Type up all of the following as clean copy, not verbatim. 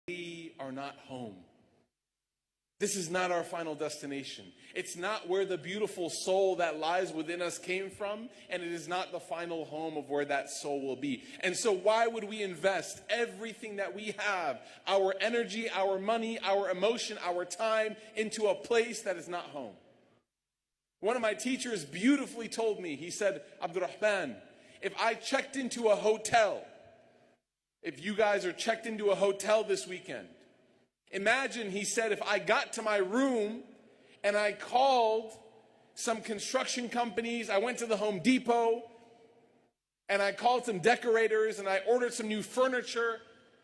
We are not home. This is not our final destination. It's not where the beautiful soul that lies within us came from, and it is not the final home of where that soul will be. And so why would we invest everything that we have, our energy, our money, our emotion, our time, into a place that is not home? One of my teachers beautifully told me, he said, Abdurrahman, if I checked into a hotel, if you guys are checked into a hotel this weekend, imagine, he said, if I got to my room and I called some construction companies, I went to the Home Depot and I called some decorators and I ordered some new furniture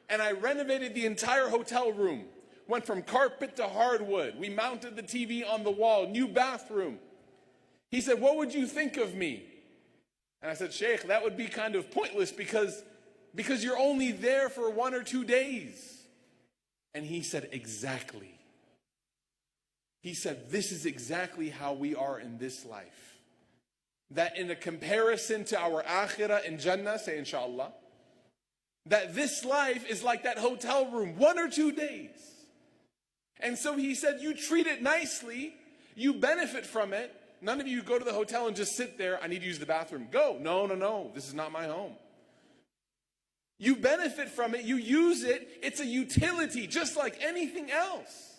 and I renovated the entire hotel room. Went from carpet to hardwood. We mounted the TV on the wall, new bathroom. He said, what would you think of me? And I said, Sheikh, that would be kind of pointless because you're only there for 1 or 2 days. And he said, exactly. He said, this is exactly how we are in this life. That in a comparison to our akhirah in Jannah, say inshallah, that this life is like that hotel room, 1 or 2 days. And so he said, you treat it nicely, you benefit from it. None of you go to the hotel and just sit there, I need to use the bathroom. Go. No, this is not my home. You benefit from it, you use it, it's a utility just like anything else.